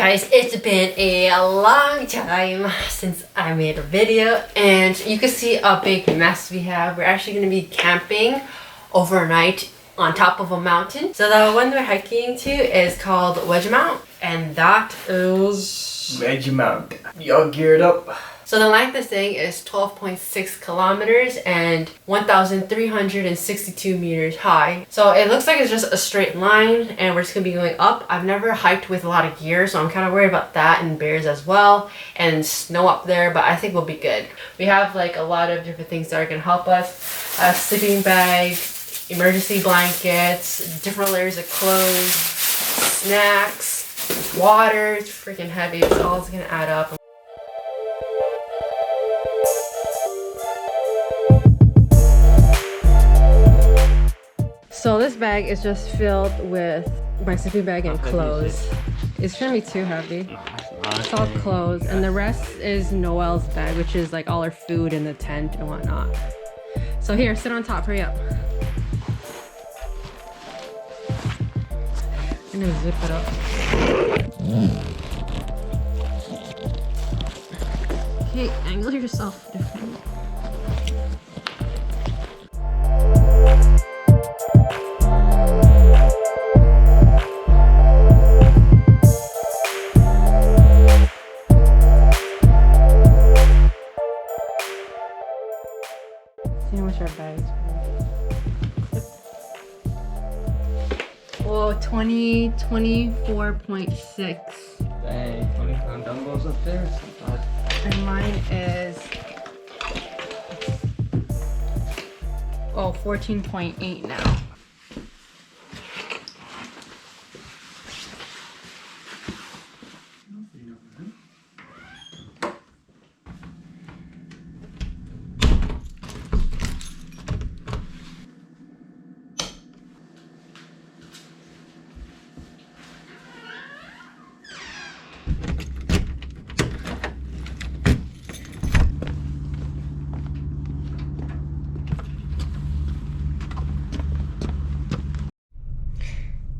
Guys, it's been a long time since I made a video, and you can see a big mess we have. We're actually going to be camping overnight on top of a mountain. So the one we're hiking to is called Wedge Mount, and that is Wedge Mount. Y'all geared up? So the length of this thing is 12.6 kilometers and 1,362 meters high. So it looks like it's just a straight line and we're just gonna be going up. I've never hiked with a lot of gear, so I'm kind of worried about that, and bears as well, and snow up there, but I think we'll be good. We have like a lot of different things that are gonna help us. A sleeping bag, emergency blankets, different layers of clothes, snacks, water. It's freaking heavy. It's all gonna add up. So this bag is just filled with my sleeping bag and clothes. It shouldn't be too heavy. It's all clothes, and the rest is Noelle's bag, which is like all her food in the tent and whatnot. So here, sit on top, hurry up. I'm gonna zip it up. Okay, angle yourself differently. See how much our bags were. Whoa, 24.6. Dang, 20-pound dumbbells up there. And mine is 14.8 now.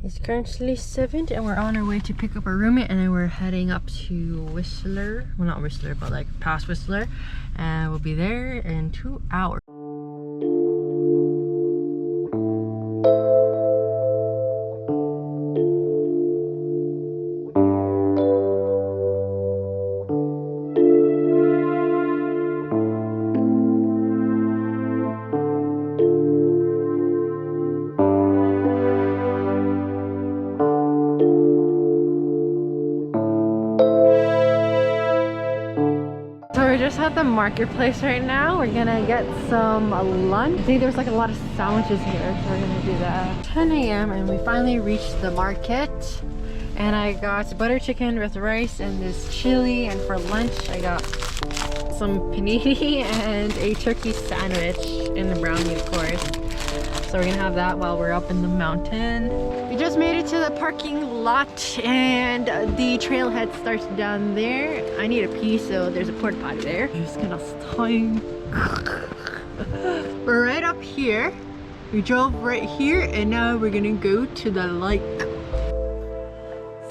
It's currently 7 and we're on our way to pick up our roommate, and then we're heading up to Whistler. Well, not Whistler, but like past Whistler, and we'll be there in 2 hours. We're just at the marketplace right now. We're gonna get some lunch. See, there's like a lot of sandwiches here, so we're gonna do that. 10 a.m. and we finally reached the market, and I got butter chicken with rice and this chili, and for lunch I got some panini and a turkey sandwich and a brownie, of course. So we're gonna have that while we're up in the mountain. We just made it to the parking lot, and the trailhead starts down there. I need a pee, so there's a porta potty there. I'm just gonna stink. We're right up here. We drove right here, and now we're gonna go to the lake.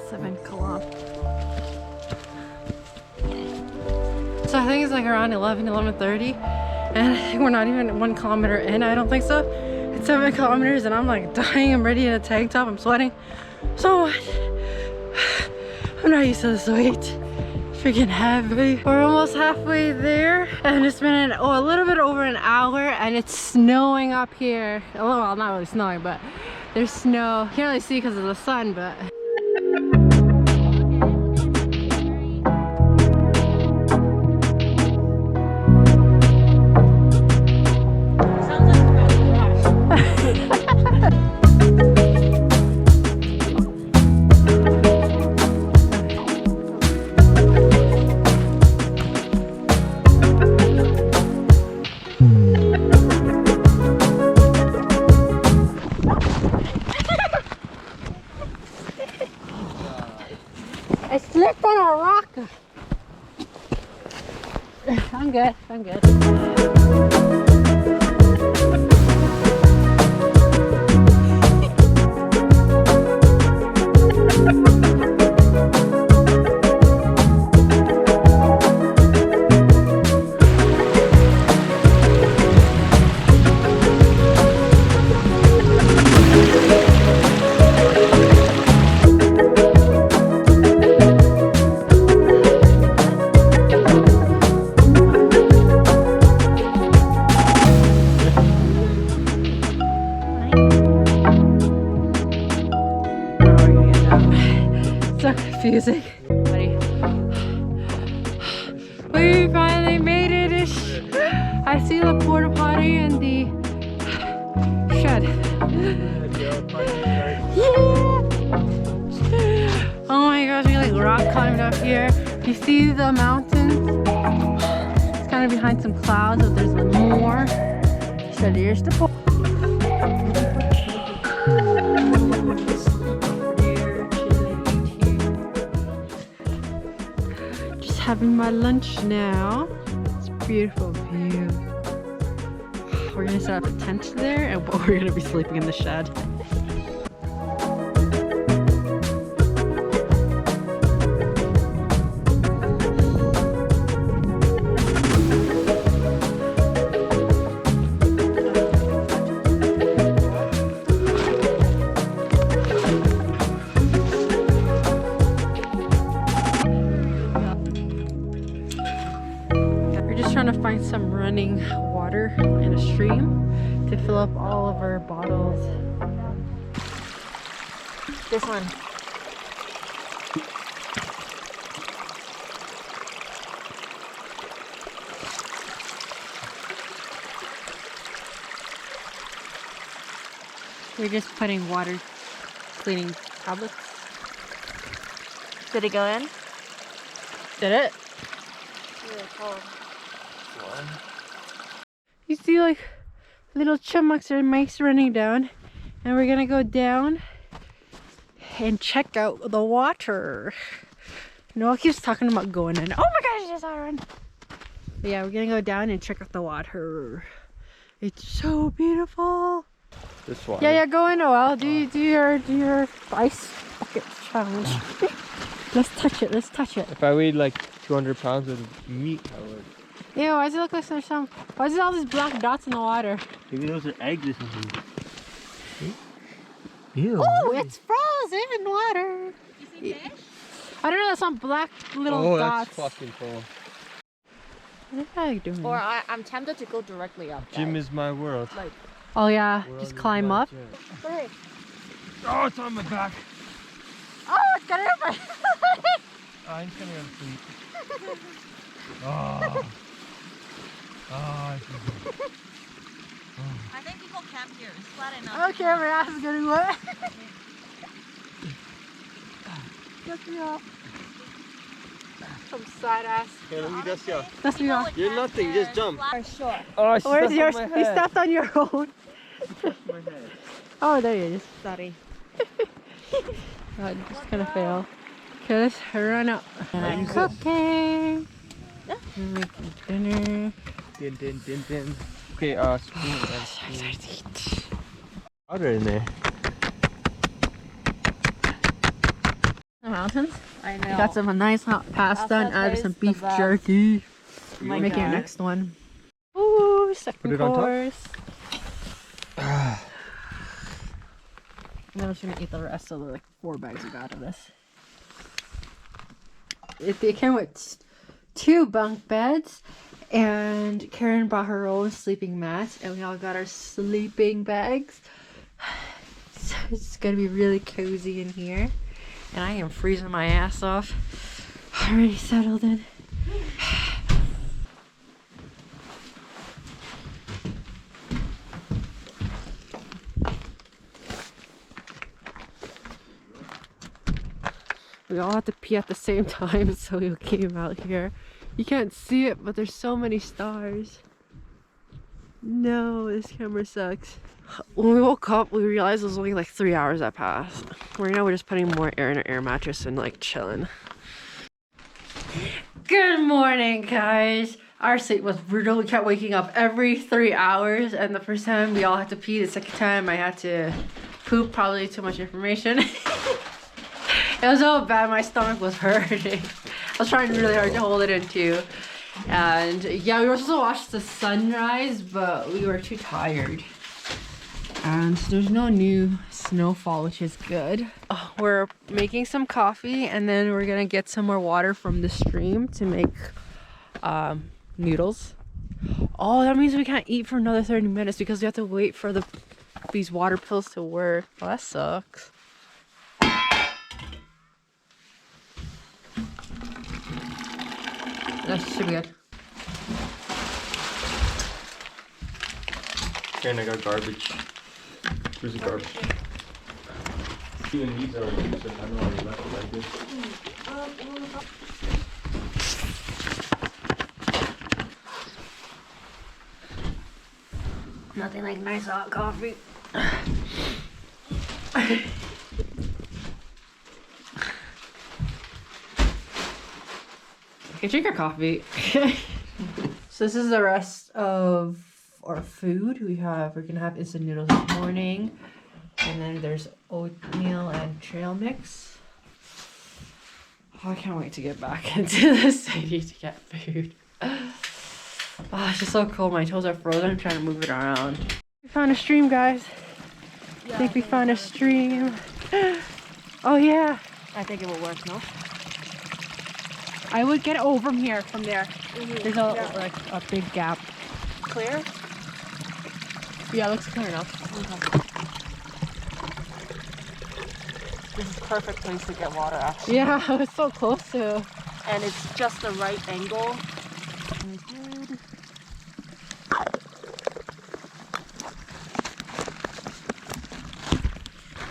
7 kilometers. So I think it's like around 11:30, and I think we're not even 1 kilometer in. I don't think so. It's 7 kilometers, and I'm like dying. I'm ready in a tank top. I'm sweating so much. I'm not used to this weight. Freaking heavy. We're almost halfway there, and it's been a little bit over an hour, and it's snowing up here. Well, not really snowing, but there's snow. Can't really see because of the sun, but I slipped on a rock. I'm good. I'm good. sick. Buddy. We finally made it. I see the porta potty and the shed. Yeah! Oh my gosh, we like rock climbed up here. You see the mountains? It's kind of behind some clouds, but there's more. So there's the pool. Just having my lunch now. It's a beautiful view. We're gonna set up a tent there and we're gonna be sleeping in the shed. Trying to find some running water in a stream to fill up all of our bottles. This one. We're just putting water cleaning tablets. Did it go in? Did it? Really cold. You see like little chipmunks or mice running down, and we're gonna go down and check out the water. Noah keeps talking about going in. Oh my gosh, there's Aaron. But yeah, we're gonna go down and check out the water. It's so beautiful. This one. Yeah, go in, Noel. Do your ice bucket challenge. Let's touch it. Let's touch it. If I weighed like 200 pounds of meat, I would. Ew, why does it look like there's some... Why is there all these black dots in the water? Maybe those are eggs or something. Ew. Oh, it's frozen water. You see fish? I don't know, there's some black little dots. That's fucking cool. What are you doing? Or I'm tempted to go directly up. Gym is my world. Like, Oh yeah, World just is climb my up. gym. sorry. Oh, it's on my back. Oh, it's got it up. I'm just gonna go to sleep. Oh. Oh, I think people camp here. It's flat enough. Okay, my ass is getting wet. Get me off. Some side ass. okay, let me dust you off. Dust me off. You're nothing, just jump. For sure. Oh, Where's yours? You stepped on your own. my head. Oh, there he is. Sorry. Oh, I'm just gonna fail. Okay, let's run up. And I'm use cooking. I'm making dinner. Din. Okay, spoon and spoon. Water in there. The mountains. I know. Got some nice hot pasta and added some tastes the beef best. jerky. Oh my Making God. the next one. Ooh, second Put it on top? course. And then I'm just gonna eat the rest of the like 4 bags we got of this. It came with 2 bunk beds, and Karen brought her own sleeping mat, and we all got our sleeping bags. So it's gonna be really cozy in here, and I am freezing my ass off. Already settled in. We all had to pee at the same time, so we came out here. You can't see it, but there's so many stars. No, this camera sucks. When we woke up, we realized it was only like 3 hours that passed. Right now, we're just putting more air in our air mattress and like chilling. Good morning, guys. Our sleep was brutal. We kept waking up every 3 hours, and the first time we all had to pee. The second time I had to poop. Probably too much information. It was so bad, my stomach was hurting. I was trying really hard to hold it in too. And yeah, we were supposed to watch the sunrise, but we were too tired. And there's no new snowfall, which is good. Oh, we're making some coffee, and then we're gonna get some more water from the stream to make noodles. Oh, that means we can't eat for another 30 minutes because we have to wait for these water pills to work. Oh, that sucks. That should be good. And I got garbage. Where's the garbage? Even these are used, I know I left it like this. Nothing like nice hot coffee. Okay, drink your coffee. So this is the rest of our food. We're gonna have instant noodles this morning, and then there's oatmeal and trail mix. Oh, I can't wait to get back into the city to get food. Oh, it's just so cold. My toes are frozen. I'm trying to move it around. We found a stream, guys. I think we found a stream. Oh yeah. I think it will work, no? I would get over from here, from there. There's like a big gap. Clear? Yeah, it looks clear enough. Okay. This is perfect place to get water, actually. Yeah, I was so close to. And it's just the right angle.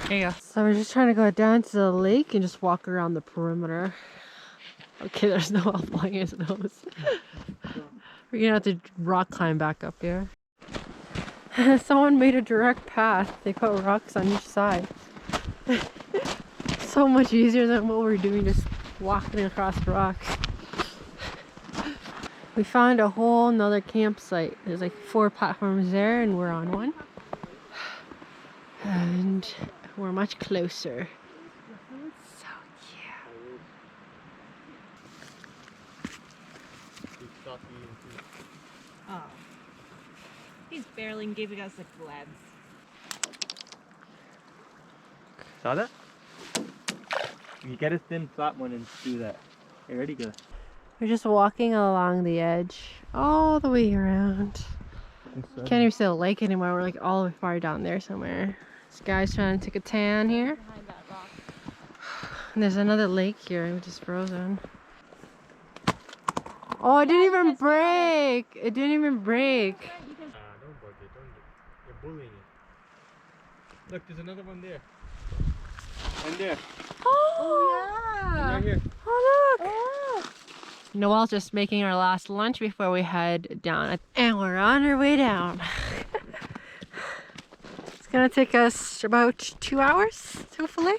There you go. So we're just trying to go down to the lake and just walk around the perimeter. Okay, there's no one blowing his nose. We're gonna have to rock climb back up here. Someone made a direct path. They put rocks on each side. So much easier than what we're doing, just walking across rocks. We found a whole nother campsite. There's like 4 platforms there and we're on one. And we're much closer. So cute. Oh. He's barely giving us a glance. Saw that? You get a thin flat one and do that. Okay, ready? Go. We're just walking along the edge all the way around. Can't even see the lake anymore. We're like all the way far down there somewhere. This guy's trying to take a tan here. Behind that rock. And there's another lake here which is frozen. Oh, it didn't even break! It didn't even break. Don't bug it, you're bullying it. Look, there's another one there. And there. Oh, yeah! Right here. Oh, look! Oh. Noelle's just making our last lunch before we head down. And we're on our way down. It's gonna take us about 2 hours, hopefully.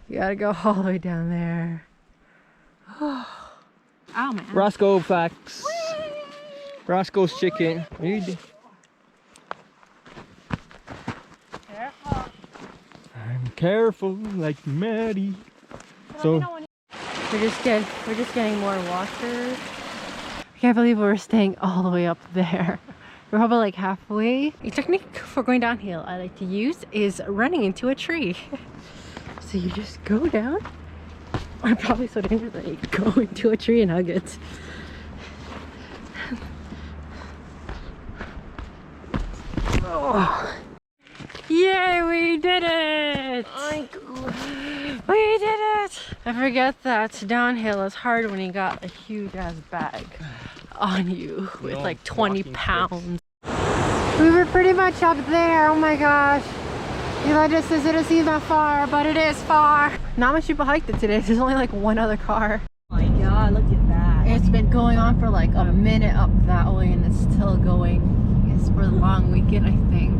You gotta go all the way down there. Oh man. Roscoe facts. Roscoe's chicken. Read. Careful. I'm careful like Maddie. So We're just getting more water. I can't believe we're staying all the way up there. We're probably like halfway. A technique for going downhill I like to use is running into a tree. So you just go down. I'm probably so dangerous that you go into a tree and hug it. Oh. Yay, we did it! We did it! I forget that downhill is hard when you got a huge ass bag on you with No like 20 walking pounds. We were pretty much up there, oh my gosh. Eli just says it isn't that far, but it is far. Not much people hiked it today. There's only like one other car. Oh my god, look at that. It's been going on for like a minute up that way and it's still going. It's for the long weekend, I think.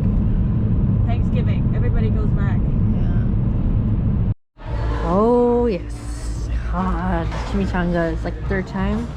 Thanksgiving, everybody goes back. Yeah. Oh yes. God, chimichanga is like 3rd time.